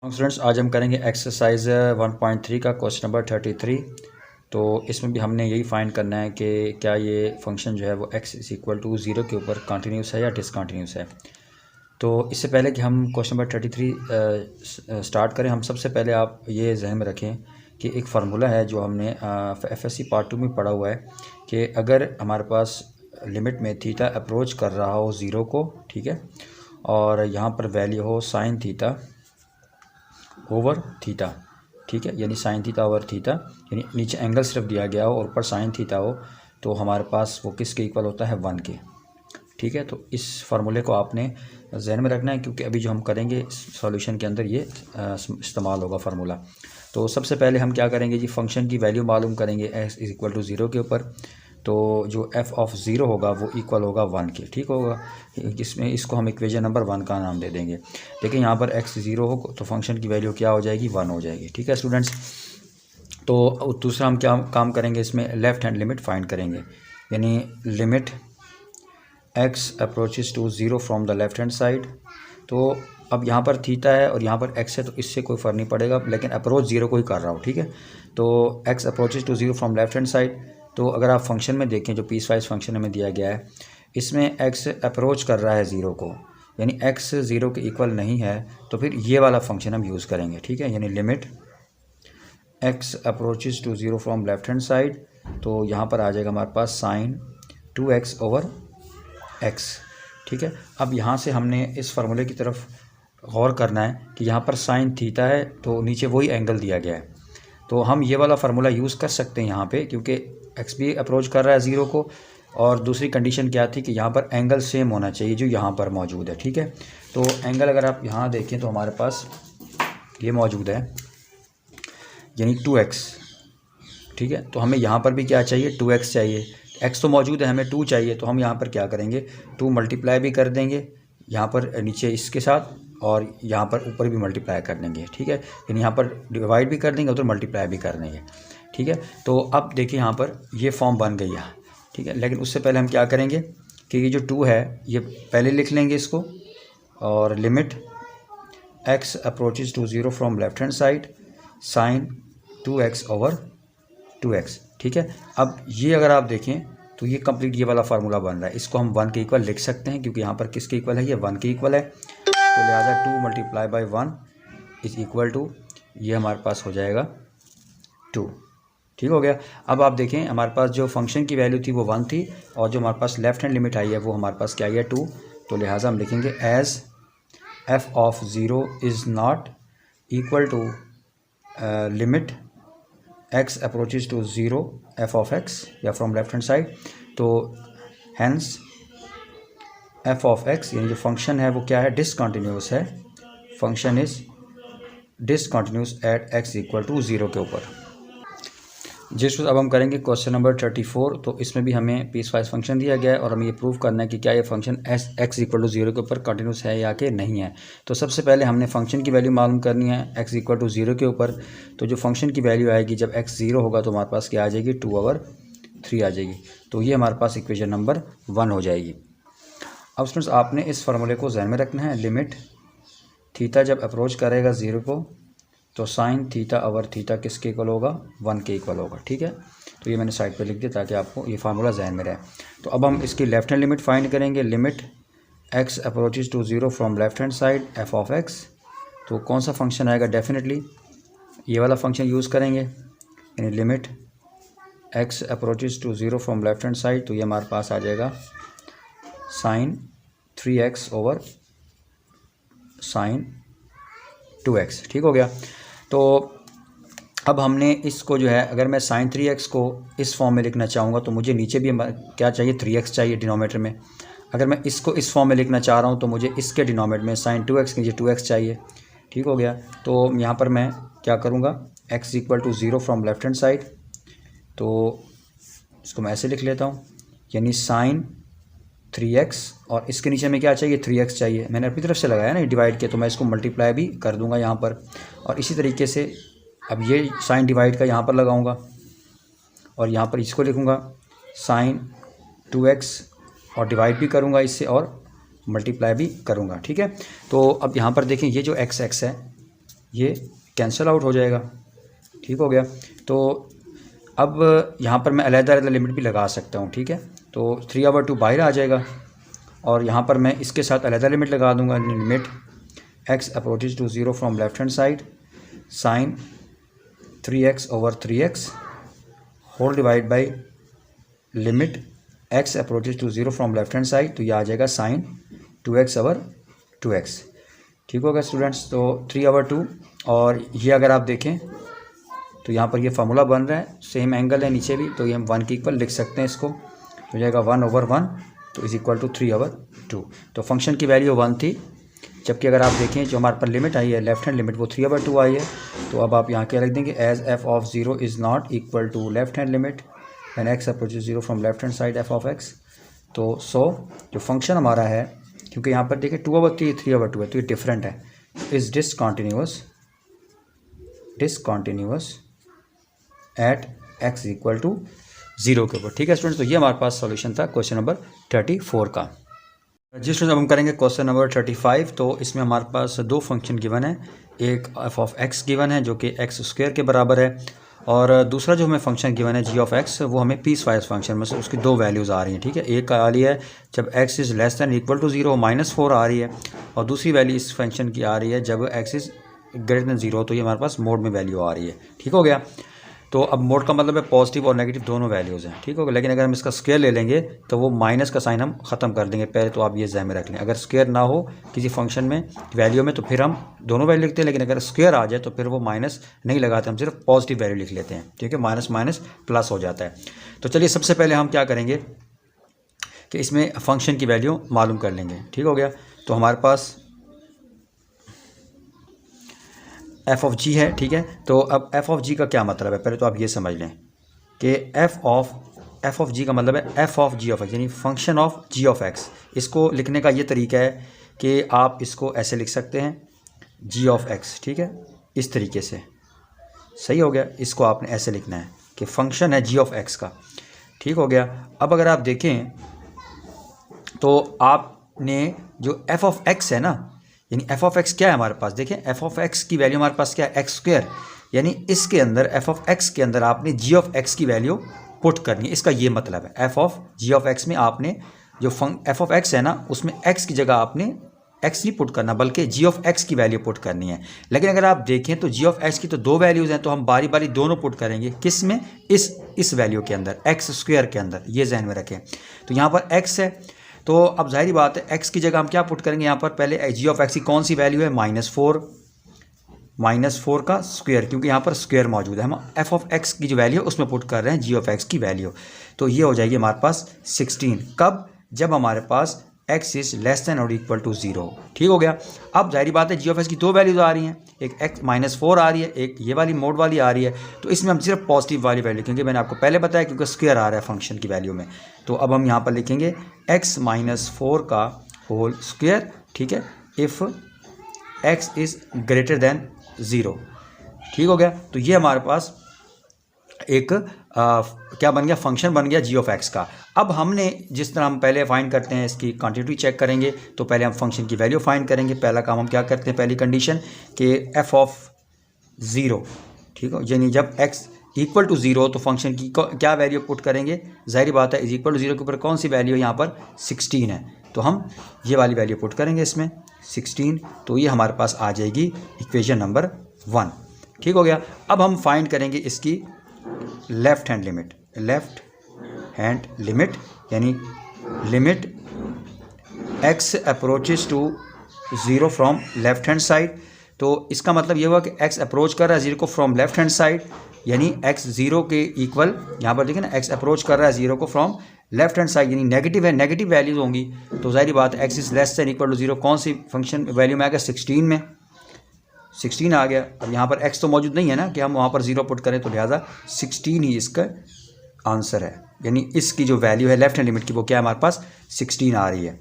Students आज हम करेंगे एक्सरसाइज 1.3 का क्वेश्चन नंबर 33। तो इसमें भी हमने यही फाइंड करना है कि क्या ये फंक्शन जो है वो x इज़ इक्वल टू 0 के ऊपर कंटिन्यूस है या डिसकंटिन्यूस है। तो इससे पहले कि हम क्वेश्चन नंबर 33 स्टार्ट करें, हम सबसे पहले आप ये जहन में रखें कि एक फार्मूला है जो हमने FSC पार्ट 2 में पढ़ा हुआ है कि अगर हमारे पास लिमिट में थीटा अप्रोच कर रहा हो 0 को, ठीक है, और यहाँ पर वैल्यू हो साइन थीटा ओवर थीटा, ठीक है, यानी साइन थीटा ओवर थीटा, यानी नीचे एंगल सिर्फ दिया गया हो और ऊपर साइन थीटा हो, तो हमारे पास वो किसके इक्वल होता है 1 के, ठीक है। तो इस फार्मूले को आपने जहन में रखना है क्योंकि अभी जो हम करेंगे सॉल्यूशन के अंदर ये इस्तेमाल होगा फार्मूला। तो सबसे पहले हम क्या करेंगे जी, फंक्शन की वैल्यू मालूम करेंगे x इज़ इक्वल टू 0 के ऊपर। तो जो f ऑफ 0 होगा वो इक्वल होगा 1 के, ठीक होगा, जिसमें इसको हम इक्वेशन नंबर 1 का नाम दे देंगे। देखिए यहाँ पर x 0 हो तो फंक्शन की वैल्यू क्या हो जाएगी, 1 हो जाएगी, ठीक है स्टूडेंट्स। तो दूसरा हम क्या काम करेंगे, इसमें लेफ़्ट हैंड लिमिट फाइंड करेंगे, यानी limit x approaches to 0 from the left hand side. तो अब यहाँ पर थीटा है और यहाँ पर x है तो इससे कोई फ़र्क नहीं पड़ेगा, लेकिन अप्रोच 0 को ही कर रहा हूँ, ठीक है। तो x approaches to 0 from left hand side. तो अगर आप फंक्शन में देखें जो पीस वाइज फंक्शन हमें दिया गया है, इसमें x अप्रोच कर रहा है 0 को, यानी x 0 के इक्वल नहीं है, तो फिर ये वाला फंक्शन हम यूज़ करेंगे, ठीक है, यानी limit x approaches to 0 from left hand side. तो यहाँ पर आ जाएगा हमारे पास साइन 2x ओवर x, ठीक है। अब यहाँ से हमने इस फार्मूले की तरफ गौर करना है कि यहाँ पर साइन थीटा है तो नीचे वही एंगल दिया गया है, तो हम ये वाला फार्मूला यूज़ कर सकते हैं यहाँ पे, क्योंकि x भी अप्रोच कर रहा है 0 को, और दूसरी कंडीशन क्या थी कि यहाँ पर एंगल सेम होना चाहिए जो यहाँ पर मौजूद है, ठीक है। तो एंगल अगर आप यहाँ देखें तो हमारे पास ये मौजूद है, यानी 2x, ठीक है। तो हमें यहाँ पर भी क्या चाहिए, 2x चाहिए, x तो मौजूद है, हमें 2 चाहिए, तो हम यहाँ पर क्या करेंगे, 2 मल्टीप्लाई भी कर देंगे यहाँ पर नीचे इसके साथ, और यहाँ पर ऊपर भी मल्टीप्लाई कर देंगे, ठीक है, यानी यहाँ पर डिवाइड भी कर देंगे उधर मल्टीप्लाई भी कर देंगे, ठीक है। तो अब देखिए यहाँ पर ये फॉर्म बन गई है, ठीक है। लेकिन उससे पहले हम क्या करेंगे कि ये जो 2 है ये पहले लिख लेंगे इसको, और limit x approaches to 0 from left hand side sine 2x over 2x, ठीक है। अब ये अगर आप देखें तो ये कंप्लीट ये वाला फार्मूला बन रहा है, इसको हम 1 के इक्वल लिख सकते हैं क्योंकि यहाँ पर किसके इक्वल है, ये 1 के इक्वल है। तो लिहाजा 2 multiply by 1 is equal to, ये हमारे पास हो जाएगा 2, ठीक हो गया। अब आप देखें हमारे पास जो फंक्शन की वैल्यू थी वो 1 थी, और जो हमारे पास लेफ्ट हैंड लिमिट आई है वो हमारे पास क्या आई है 2। तो लिहाजा हम लिखेंगे as f of 0 is not equal to limit x approaches to 0 f of x, या फ्रॉम लेफ्ट हैंड साइड। तो हैंस f ऑफ x यानी जो फंक्शन है वो क्या है, डिसकंटिन्यूस है, function is discontinuous at x equal to 0 के ऊपर। जिस अब हम करेंगे क्वेश्चन नंबर 34। तो इसमें भी हमें पीस वाइज फंक्शन दिया गया है और हमें ये प्रूव करना है कि क्या ये फंक्शन x इक्वल टू 0 के ऊपर कंटिन्यूस है या कि नहीं है। तो सबसे पहले हमने फंक्शन की वैल्यू मालूम करनी है x इक्वल टू 0 के ऊपर। तो जो फंक्शन की वैल्यू आएगी जब x 0 होगा तो हमारे पास क्या आ जाएगी, 2/3 आ जाएगी। तो ये हमारे पास इक्वेशन नंबर 1 हो जाएगी। अब स्टूडेंट्स आपने इस फार्मूले को ध्यान में रखना है, लिमिट थीटा जब अप्रोच करेगा 0 को तो साइन थीटा ओवर थीटा किसके इक्वल होगा, 1 के इक्वल होगा, ठीक है। तो ये मैंने साइड पे लिख दिया ताकि आपको ये फार्मूला ध्यान में रहे। तो अब हम इसकी लेफ्ट हैंड लिमिट फाइंड करेंगे, limit x approaches to 0 from left hand side f of x। तो कौन सा फंक्शन आएगा, डेफिनेटली ये वाला फंक्शन यूज़ करेंगे, यानी limit x approaches to 0 from left hand side. तो ये हमारे पास आ जाएगा sign 3x over sign 2x, ठीक हो गया। तो अब हमने इसको जो है, अगर मैं साइन 3x को इस फॉर्म में लिखना चाहूँगा तो मुझे नीचे भी क्या चाहिए, 3x चाहिए डिनोमिनेटर में। अगर मैं इसको इस फॉर्म में लिखना चाह रहा हूँ तो मुझे इसके डिनोमिनेटर में साइन 2x के नीचे 2x चाहिए, ठीक हो गया। तो यहाँ पर मैं क्या करूँगा, x equal to 0 from left hand side. तो इसको मैं ऐसे लिख लेता हूँ, यानी साइन 3x, और इसके नीचे में क्या चाहिए, 3x चाहिए। मैंने अपनी तरफ से लगाया ना डिवाइड के, तो मैं इसको मल्टीप्लाई भी कर दूंगा यहाँ पर, और इसी तरीके से अब ये साइन डिवाइड का यहाँ पर लगाऊंगा और यहाँ पर इसको लिखूंगा साइन 2x, और डिवाइड भी करूँगा इससे और मल्टीप्लाई भी करूँगा, ठीक है। तो अब यहाँ पर देखें ये जो x है ये कैंसिल आउट हो जाएगा। ठीक हो गया। तो अब यहाँ पर मैं अलग अलग लिमिट भी लगा सकता हूँ। ठीक है, तो 3/2 बाहर आ जाएगा और यहाँ पर मैं इसके साथ अलग लिमिट लगा दूँगा। Limit x approaches to 0 from left hand side sine 3x/3x whole divide by limit x approaches to 0 from left hand side, तो ये आ जाएगा साइन 2x/2x। ठीक होगा स्टूडेंट्स। तो 3/2 और ये अगर आप देखें तो यहाँ पर ये फार्मूला बन रहा है, सेम एंगल है नीचे भी, तो ये हम 1 के इक्वल लिख सकते हैं इसको। हो जाएगा 1/1 तो इज इक्वल टू 3/2। तो फंक्शन की वैल्यू 1 थी, जबकि अगर आप देखें जो हमारे पर लिमिट आई है लेफ्ट हैंड लिमिट वो 3/2 आई है। तो अब आप यहाँ क्या लिख देंगे, as f of 0 is not equal to left hand limit and x approaches 0 from left hand side f of x। तो जो फंक्शन हमारा है, क्योंकि यहाँ पर देखिए 2/3 3/2 है, तो ये डिफरेंट है, is discontinuous at x equal to 0 के ऊपर। ठीक है स्टूडेंट्स, तो ये हमारे पास सॉल्यूशन था क्वेश्चन नंबर 34 का। जी स्टूडेंट्स, अब हम करेंगे क्वेश्चन नंबर 35। तो इसमें हमारे पास दो फंक्शन गिवन है, एक f ऑफ x गिवन है जो कि x² के बराबर है, और दूसरा जो हमें फंक्शन गिवन है g ऑफ x, वो हमें पीस वाइज फंक्शन में से उसकी दो वैल्यूज़ आ रही हैं। ठीक है, एक आ रही है जब x is less than equal to 0 -4 आ रही है, और दूसरी वैल्यू इस फंक्शन की आ रही है जब x इज़ ग्रेटर दैन 0, तो ये हमारे पास मोड में वैल्यू आ रही है। ठीक हो गया। तो अब मोड का मतलब है पॉजिटिव और नेगेटिव दोनों वैल्यूज़ हैं। ठीक होगा। लेकिन अगर हम इसका स्क्वायर ले लेंगे तो वो माइनस का साइन हम ख़त्म कर देंगे पहले, तो आप ये ज़हन में रख लें। अगर स्क्वायर ना हो किसी फंक्शन में वैल्यू में तो फिर हम दोनों वैल्यू लिखते हैं, लेकिन अगर स्क्वायर आ जाए तो फिर वो माइनस नहीं लगाते, हम सिर्फ पॉजिटिव वैल्यू लिख लेते हैं। ठीक है, माइनस माइनस प्लस हो जाता है। तो चलिए सबसे पहले हम क्या करेंगे कि इसमें फंक्शन की वैल्यू मालूम कर लेंगे। ठीक हो गया। तो हमारे पास f ऑफ g है। ठीक है, तो अब f ऑफ g का क्या मतलब है, पहले तो आप ये समझ लें कि f ऑफ g का मतलब है f of g of x, यानी function of g of x। इसको लिखने का ये तरीका है कि आप इसको ऐसे लिख सकते हैं g ऑफ x। ठीक है, इस तरीके से सही हो गया। इसको आपने ऐसे लिखना है कि फंक्शन है g ऑफ x का। ठीक हो गया। अब अगर आप देखें तो आपने जो f ऑफ x है ना, यानी f ऑफ x क्या है हमारे पास, देखें f ऑफ x की वैल्यू हमारे पास क्या है, x², यानी इसके अंदर f ऑफ x के अंदर आपने g ऑफ x की वैल्यू पुट करनी है। इसका ये मतलब है f of g of x में आपने जो f ऑफ x है ना, उसमें x की जगह आपने x नहीं पुट करना बल्कि g ऑफ x की वैल्यू पुट करनी है। लेकिन अगर आप देखें तो g ऑफ x की तो दो वैल्यूज़ हैं, तो हम बारी बारी दोनों पुट करेंगे। किस में, इस वैल्यू के अंदर, x² के अंदर, ये जहन में रखें। तो यहाँ पर x है, तो अब जाहिर बात है x की जगह हम क्या पुट करेंगे, यहाँ पर पहले g ऑफ x की कौन सी वैल्यू है, -4 का स्क्वायर, क्योंकि यहाँ पर स्क्वायर मौजूद है। हम f ऑफ x की जो वैल्यू है उसमें पुट कर रहे हैं g ऑफ x की वैल्यू, तो ये हो जाएगी हमारे पास 16। कब, जब हमारे पास x इज़ लेस दैन और इक्वल टू 0। ठीक हो गया। अब जाहिर बात है g ऑफ x की दो वैल्यूज आ रही हैं, एक x -4 आ रही है, एक ये वाली मोड वाली आ रही है। तो इसमें हम सिर्फ पॉजिटिव वाली वैल्यू, क्योंकि मैंने आपको पहले बताया क्योंकि स्क्वायर आ रहा है फंक्शन की वैल्यू में, तो अब हम यहाँ पर लिखेंगे x -4 का होल स्क्वायर। ठीक है, if x is greater than 0। ठीक हो गया। तो ये हमारे पास एक क्या बन गया, फंक्शन बन गया g ऑफ x का। अब हमने जिस तरह हम पहले फाइंड करते हैं, इसकी क्वांटिटी चेक करेंगे, तो पहले हम फंक्शन की वैल्यू फाइंड करेंगे। पहला काम हम क्या करते हैं, पहली कंडीशन कि f ऑफ 0, ठीक है, यानी जब x इक्वल टू 0 तो फंक्शन की क्या वैल्यू पुट करेंगे, जाहिर बात है इज इक्वल टू 0 के ऊपर कौन सी वैल्यू है, यहाँ पर 16 है, तो हम ये वाली वैल्यू पुट करेंगे इसमें 16, तो ये हमारे पास आ जाएगी इक्वेशन नंबर 1। ठीक हो गया। अब हम फाइंड करेंगे इसकी लेफ्ट हैंड लिमिट, यानी limit x approaches to 0 from left hand side. तो इसका मतलब ये हुआ कि x अप्रोच कर रहा है 0 को फ्रॉम लेफ्ट हैंड साइड, यानी x 0 के इक्वल, यहाँ पर देखिए ना x अप्रोच कर रहा है 0 को फ्रॉम लेफ्ट हैंड साइड, यानी नेगेटिव है, नेगेटिव वैल्यूज होंगी। तो जाहिर बात है x is less than equal to 0 कौन सी फंक्शन वैल्यू में आ गया, 16 में 16 आ गया। अब यहाँ पर x तो मौजूद नहीं है ना कि हम वहाँ पर 0 पुट करें, तो लिहाजा 16 ही इसका आंसर है, यानी इसकी जो वैल्यू है लेफ्ट हैंड लिमिट की वो क्या है, हमारे पास 16 आ रही है।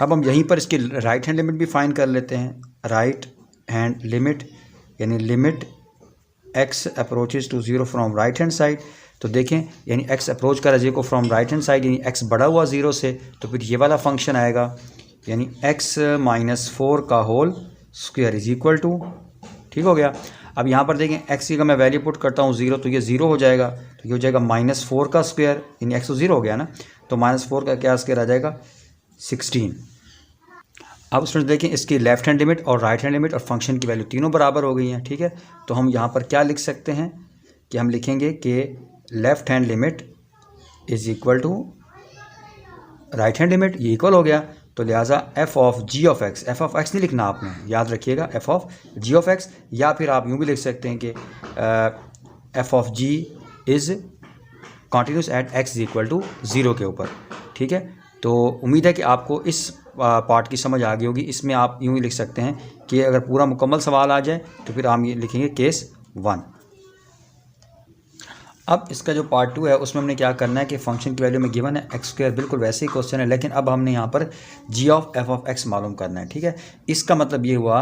अब हम यहीं पर इसकी राइट हैंड लिमिट भी फाइंड कर लेते हैं। राइट हैंड लिमिट यानी limit x approaches to 0 from right hand side. तो देखें, यानी x अप्रोच कर रहा है 0 को फ्रॉम राइट हैंड साइड, यानी x बढ़ा हुआ 0 से, तो फिर ये वाला फंक्शन आएगा, यानी x -4 का whole square is equal to, ठीक हो गया। अब यहाँ पर देखें एक्स की अगर मैं वैल्यू पुट करता हूँ 0 तो ये 0 हो जाएगा, तो ये हो जाएगा -4 का स्क्वायर, यानी एक्स तो 0 हो गया ना, तो -4 का क्या स्क्वायर आ जाएगा 16। अब स्टूडेंट देखें इसकी लेफ्ट हैंड लिमिट और राइट हैंड लिमिट और फंक्शन की वैल्यू तीनों बराबर हो गई हैं, ठीक है। तो हम यहाँ पर क्या लिख सकते हैं कि हम लिखेंगे कि left hand limit is equal to right hand limit, ये इक्वल हो गया, तो लिहाजा f of g of x, f of x नहीं लिखना आपने, याद रखिएगा f of g of x, या फिर आप यूँ भी लिख सकते हैं कि f of g is continuous at x is equal to 0 के ऊपर, ठीक है। तो उम्मीद है कि आपको इस पार्ट की समझ आ गई होगी। इसमें आप यूँ ही लिख सकते हैं कि अगर पूरा मुकम्मल सवाल आ जाए तो फिर हम ये लिखेंगे केस 1। अब इसका जो पार्ट 2 है उसमें हमने क्या करना है कि फंक्शन की वैल्यू में गिवन है एक्स स्क्वायर, बिल्कुल वैसे ही क्वेश्चन है, लेकिन अब हमने यहाँ पर g of f of x मालूम करना है, ठीक है। इसका मतलब ये हुआ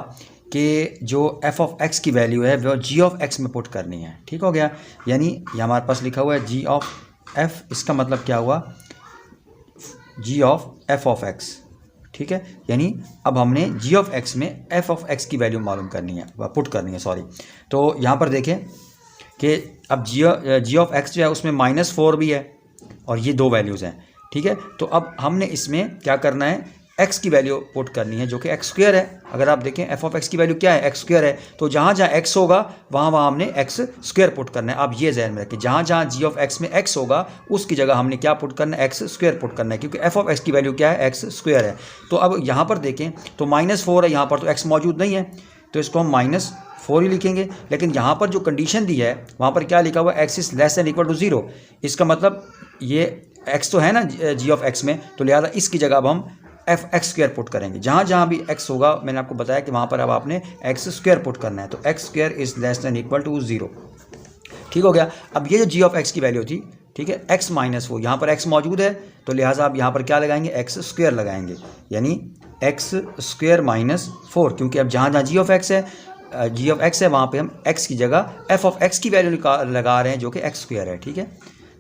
कि जो एफ ऑफ एक्स की वैल्यू है वो जी ऑफ एक्स में पुट करनी है, ठीक हो गया। यानी ये हमारे पास लिखा हुआ है जी ऑफ एफ, इसका मतलब क्या हुआ जी ऑफ एफ ऑफ एक्स, ठीक है। यानी अब हमने जी ऑफ एक्स में एफ ऑफ एक्स की वैल्यू मालूम करनी है, पुट करनी है, सॉरी। तो यहाँ पर देखें कि अब जी ऑफ एक्स जो है उसमें -4 भी है और ये दो वैल्यूज़ हैं, ठीक है। तो अब हमने इसमें क्या करना है, एक्स की वैल्यू पुट करनी है जो कि एक्स स्क्वायर है। अगर आप देखें एफ ऑफ एक्स की वैल्यू क्या है, एक्स स्क्वायर है, तो जहाँ जहाँ एक्स होगा वहाँ वहाँ हमने एक्स स्क्वायर पुट करना है। आप ये जहन में रखें, जहाँ जहाँ जी ऑफ एक्स में एक्स होगा उसकी जगह हमने क्या पुट करना है, एक्स स्क्वायर पुट करना है, क्योंकि एफ ऑफ एक्स की वैल्यू क्या है, एक्स स्क्वायर है। तो अब यहाँ पर देखें तो -4 है, यहाँ पर तो एक्स मौजूद नहीं है, तो इसको हम -4 ही लिखेंगे। लेकिन यहाँ पर जो कंडीशन दी है वहाँ पर क्या लिखा हुआ है, x is less than equal to 0। इसका मतलब ये एक्स तो है ना जी ऑफ एक्स में, तो लिहाजा इसकी जगह अब हम एफ एक्स स्क्वायर पुट करेंगे। जहाँ जहाँ भी एक्स होगा मैंने आपको बताया कि वहाँ पर अब आपने एक्स स्क्वायर पुट करना है, तो x square is less than equal to 0, ठीक हो गया। अब ये जो जी ऑफ एक्स की वैल्यू थी, ठीक है, एक्स -4, यहाँ पर एक्स मौजूद है, तो लिहाजा आप यहाँ पर क्या लगाएंगे, एक्स स्क्वायर लगाएंगे, यानी एक्स स्क्वायर -4, क्योंकि अब जहाँ जहाँ जी ऑफ एक्स है वहाँ पे हम एक्स की जगह एफ ऑफ एक्स की वैल्यू लगा रहे हैं जो कि एक्स स्क्वायर है, ठीक है।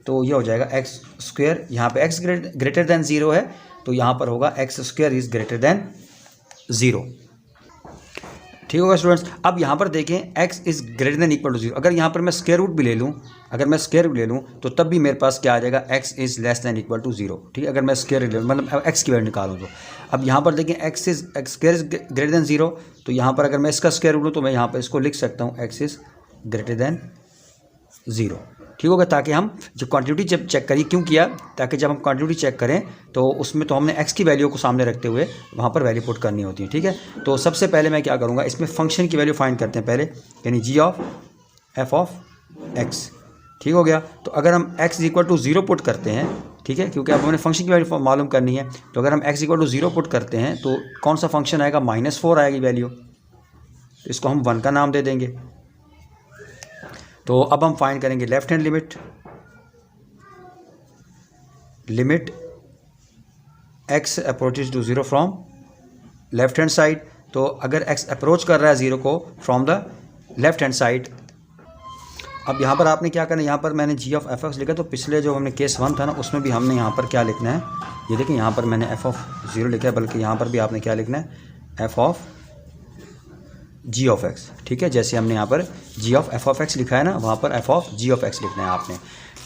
तो ये हो जाएगा एक्स स्क्वायर, यहाँ पे एक्स ग्रेटर देन 0 है, तो यहाँ पर होगा x square is greater than 0, ठीक होगा स्टूडेंट्स। अब यहाँ पर देखें x is greater than equal to 0, अगर यहाँ पर मैं स्क्वायर रूट भी ले लूँ, तो तब भी मेरे पास क्या आ जाएगा, x is less than equal to 0, ठीक है। अगर मैं स्क्वायर ले लूँ, मतलब एक्स की वैल्यू निकालूँ, तो अब यहाँ पर देखें x square is greater than 0, तो यहाँ पर अगर मैं इसका स्क्वायर रूट लूँ तो मैं यहाँ पर इसको लिख सकता हूँ एक्स इज़ ग्रेटर देन 0, ठीक होगा। ताकि हम जब क्वांटिटी जब चेक करिए, क्यों किया, ताकि जब हम क्वांटिटी चेक करें तो उसमें तो हमने एक्स की वैल्यू को सामने रखते हुए वहाँ पर वैल्यू पुट करनी होती है, ठीक है। तो सबसे पहले मैं क्या करूँगा, इसमें फंक्शन की वैल्यू फाइंड करते हैं पहले, यानी g of f of x, ठीक हो गया। तो अगर हम x is equal to 0 put करते हैं, ठीक है, क्योंकि अब हमें फंक्शन की वैल्यू मालूम करनी है, तो अगर हम एक्स इक्वल टू 0 पुट करते हैं तो कौन सा फंक्शन आएगा, -4 आएगी वैल्यू, तो इसको हम 1 का नाम दे देंगे। तो अब हम फाइंड करेंगे left hand limit x approaches to 0 from left hand side. तो अगर x अप्रोच कर रहा है 0 को from the left hand side, अब यहाँ पर आपने क्या करना है, यहाँ पर मैंने जी ऑफ एफ एक्स लिखा, तो पिछले जो हमने केस 1 था ना उसमें भी हमने यहाँ पर क्या लिखना है, ये देखिए यहाँ पर मैंने एफ ऑफ 0 लिखा है, बल्कि यहाँ पर भी आपने क्या लिखना है, f of g of x, ठीक है। जैसे हमने यहाँ पर g of f of x लिखा है ना, वहाँ पर f of g of x लिखना है आपने।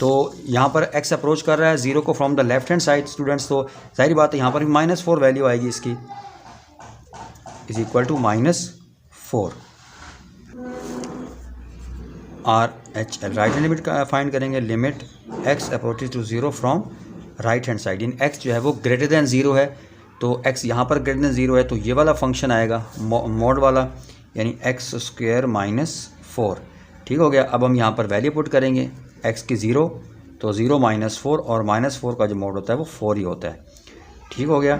तो यहाँ पर एक्स अप्रोच कर रहा है 0 को from the left hand side students, तो जाहिर बात है यहाँ पर भी -4 वैल्यू आएगी इसकी, is equal to -4 RHL। Right hand limit का फाइंड करेंगे, limit x approaches to 0 from right hand side, इन एक्स जो है वो ग्रेटर देन 0 है, तो एक्स यहाँ पर ग्रेटर देन 0 है, तो ये वाला फंक्शन आएगा मॉड वाला, यानी एक्स स्क्वायर -4, ठीक हो गया। अब हम यहाँ पर वैल्यू पुट करेंगे एक्स की 0, तो 0 -4, और -4 का जो मोड होता है वो 4 ही होता है, ठीक हो गया।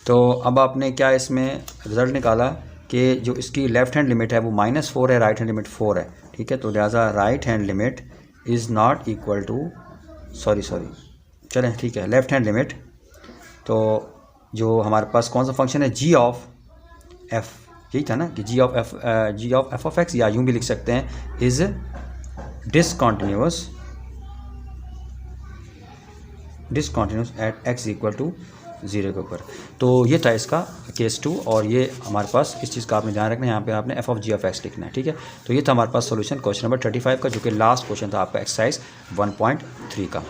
तो अब आपने क्या इसमें रिज़ल्ट निकाला कि जो इसकी लेफ़्ट हैंड लिमिट है वो -4 है, राइट हैंड लिमिट 4 है, ठीक है। तो लिहाजा right hand limit is not equal to, sorry चलें ठीक है, लेफ़्ट हैंड लिमिट, तो जो हमारे पास कौन सा फंक्शन है, जी ऑफ एफ, यही था ना कि g of f of x, या यूँ भी लिख सकते हैं is discontinuous at x equal to zero के ऊपर। तो ये था इसका केस 2 और ये हमारे पास इस चीज़ का आपने ध्यान रखना है, यहाँ पे आपने f of g of x लिखना है, ठीक है। तो ये था हमारे पास सोल्यूशन क्वेश्चन नंबर 35 का, जो कि लास्ट क्वेश्चन था आपका एक्सरसाइज 1.3 का।